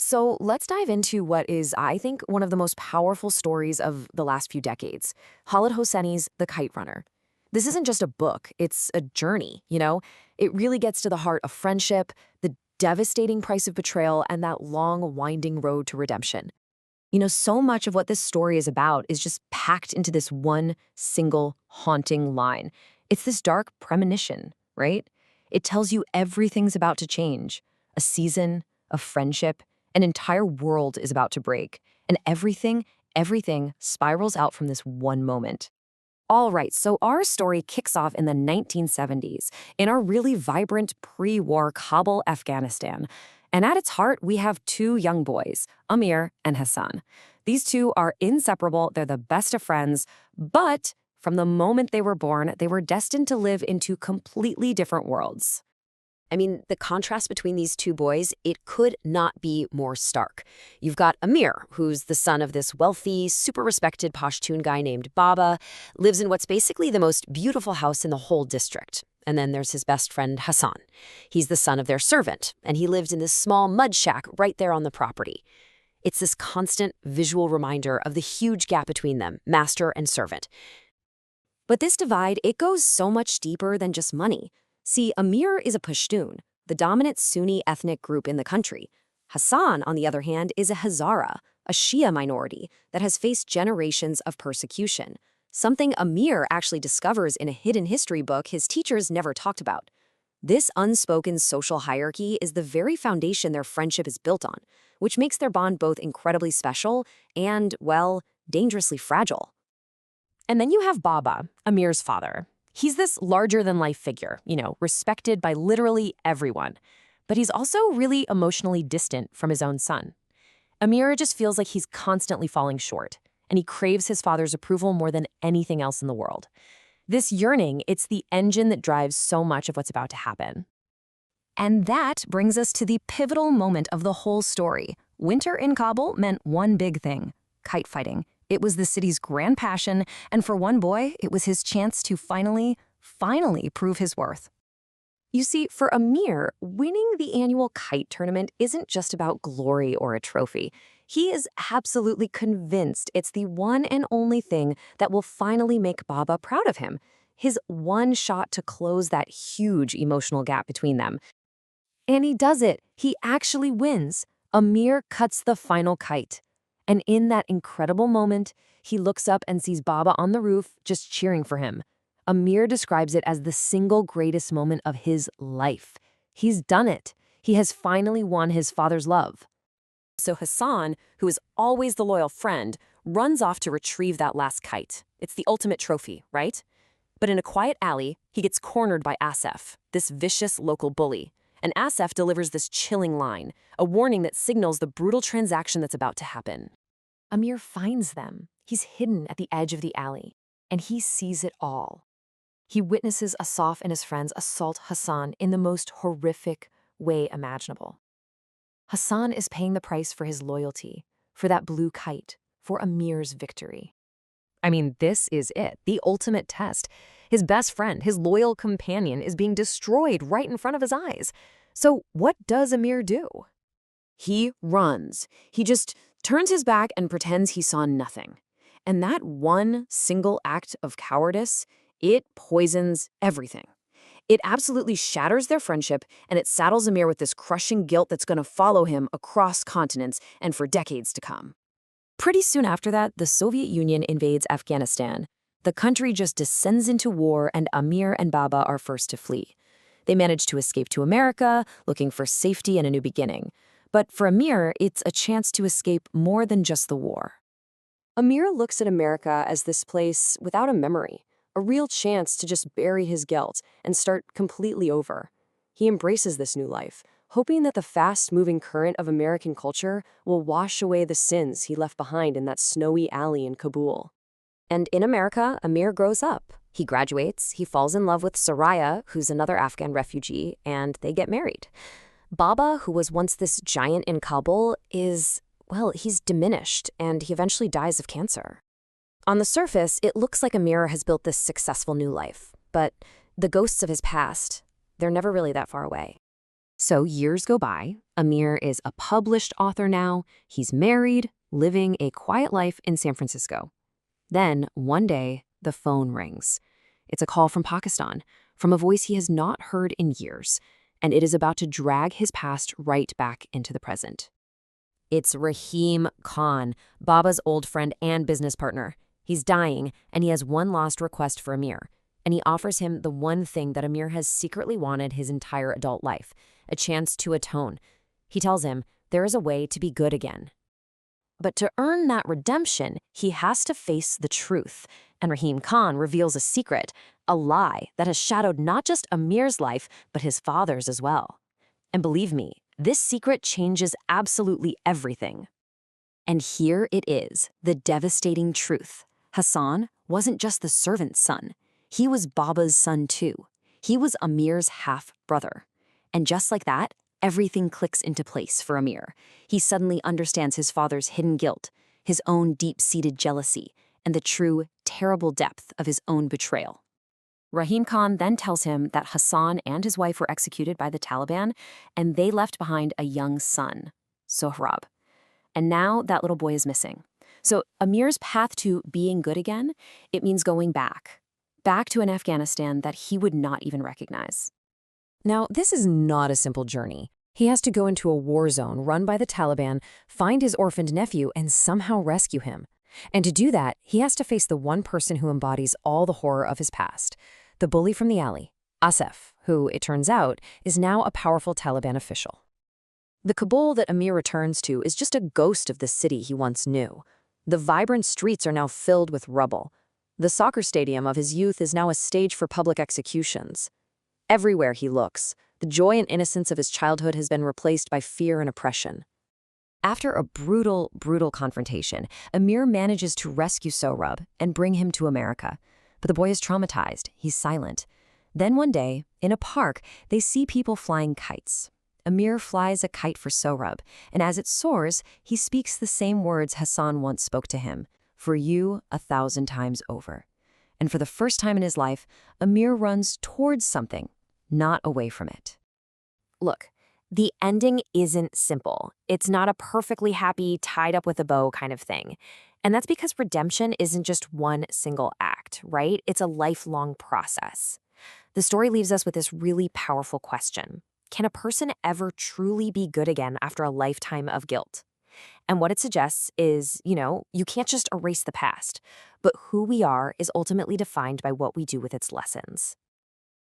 So let's dive into what is, I think, one of the most powerful stories of the last few decades, Khaled Hosseini's The Kite Runner. This isn't just a book, it's a journey, you know? It really gets to the heart of friendship, the devastating price of betrayal, and that long, winding road to redemption. So much of what this story is about is just packed into this one single haunting line. It's this dark premonition, right? It tells you everything's about to change. A season, a friendship, an entire world is about to break. And everything spirals out from this one moment. All right, so our story kicks off in the 1970s, in our really vibrant pre-war Kabul, Afghanistan. And at its heart, we have two young boys, Amir and Hassan. These two are inseparable, they're the best of friends, but from the moment they were born, they were destined to live in two completely different worlds. I mean, the contrast between these two boys, it could not be more stark. You've got Amir, who's the son of this wealthy, super respected Pashtun guy named Baba, lives in what's basically the most beautiful house in the whole district. And then there's his best friend Hassan. He's the son of their servant, and he lived in this small mud shack right there on the property. It's this constant visual reminder of the huge gap between them, master and servant. But this divide, it goes so much deeper than just money. See, Amir is a Pashtun, the dominant Sunni ethnic group in the country. Hassan, on the other hand, is a Hazara, a Shia minority that has faced generations of persecution, something Amir actually discovers in a hidden history book his teachers never talked about. This unspoken social hierarchy is the very foundation their friendship is built on, which makes their bond both incredibly special and, well, dangerously fragile. And then you have Baba, Amir's father. He's this larger-than-life figure, respected by literally everyone. But he's also really emotionally distant from his own son. Amir just feels like he's constantly falling short, and he craves his father's approval more than anything else in the world. This yearning, it's the engine that drives so much of what's about to happen. And that brings us to the pivotal moment of the whole story. Winter in Kabul meant one big thing: kite fighting. It was the city's grand passion, and for one boy, it was his chance to finally prove his worth. You see, for Amir, winning the annual kite tournament isn't just about glory or a trophy. He is absolutely convinced it's the one and only thing that will finally make Baba proud of him. His one shot to close that huge emotional gap between them. And he does it. He actually wins. Amir cuts the final kite. And in that incredible moment, he looks up and sees Baba on the roof just cheering for him. Amir describes it as the single greatest moment of his life. He's done it. He has finally won his father's love. So Hassan, who is always the loyal friend, runs off to retrieve that last kite. It's the ultimate trophy, right? But in a quiet alley, he gets cornered by Asef, this vicious local bully. And Asef delivers this chilling line, a warning that signals the brutal transaction that's about to happen. Amir finds them. He's hidden at the edge of the alley, and he sees it all. He witnesses Asaf and his friends assault Hassan in the most horrific way imaginable. Hassan is paying the price for his loyalty, for that blue kite, for Amir's victory. I mean, this is it, the ultimate test. His best friend, his loyal companion, is being destroyed right in front of his eyes. So what does Amir do? He runs. He just turns his back and pretends he saw nothing. And that one single act of cowardice, it poisons everything. It absolutely shatters their friendship, and it saddles Amir with this crushing guilt that's going to follow him across continents and for decades to come. Pretty soon after that, the Soviet Union invades Afghanistan. The country just descends into war, and Amir and Baba are first to flee. They manage to escape to America, looking for safety and a new beginning. But for Amir, it's a chance to escape more than just the war. Amir looks at America as this place without a memory, a real chance to just bury his guilt and start completely over. He embraces this new life, hoping that the fast-moving current of American culture will wash away the sins he left behind in that snowy alley in Kabul. And in America, Amir grows up. He graduates, he falls in love with Soraya, who's another Afghan refugee, and they get married. Baba, who was once this giant in Kabul, he's diminished, and he eventually dies of cancer. On the surface, it looks like Amir has built this successful new life, but the ghosts of his past, they're never really that far away. So years go by. Amir is a published author now. He's married, living a quiet life in San Francisco. Then, one day, the phone rings. It's a call from Pakistan, from a voice he has not heard in years, and it is about to drag his past right back into the present. It's Rahim Khan, Baba's old friend and business partner. He's dying, and he has one last request for Amir. And he offers him the one thing that Amir has secretly wanted his entire adult life, a chance to atone. He tells him there is a way to be good again. But to earn that redemption, he has to face the truth. And Rahim Khan reveals a secret, a lie that has shadowed not just Amir's life, but his father's as well. And believe me, this secret changes absolutely everything. And here it is, the devastating truth. Hassan wasn't just the servant's son. He was Baba's son too. He was Amir's half-brother. And just like that, everything clicks into place for Amir. He suddenly understands his father's hidden guilt, his own deep-seated jealousy, and the true, terrible depth of his own betrayal. Rahim Khan then tells him that Hassan and his wife were executed by the Taliban, and they left behind a young son, Sohrab. And now that little boy is missing. So Amir's path to being good again, it means going back to an Afghanistan that he would not even recognize. Now, this is not a simple journey. He has to go into a war zone run by the Taliban, find his orphaned nephew, and somehow rescue him. And to do that, he has to face the one person who embodies all the horror of his past, the bully from the alley, Asif, who, it turns out, is now a powerful Taliban official. The Kabul that Amir returns to is just a ghost of the city he once knew. The vibrant streets are now filled with rubble. The soccer stadium of his youth is now a stage for public executions. Everywhere he looks, the joy and innocence of his childhood has been replaced by fear and oppression. After a brutal, brutal confrontation, Amir manages to rescue Sohrab and bring him to America. But the boy is traumatized. He's silent. Then one day, in a park, they see people flying kites. Amir flies a kite for Sohrab, and as it soars, he speaks the same words Hassan once spoke to him, "For you 1,000 times over." And for the first time in his life, Amir runs towards something, not away from it. Look, the ending isn't simple. It's not a perfectly happy, tied up with a bow kind of thing. And that's because redemption isn't just one single act, right? It's a lifelong process. The story leaves us with this really powerful question. Can a person ever truly be good again after a lifetime of guilt? And what it suggests is, you can't just erase the past, but who we are is ultimately defined by what we do with its lessons.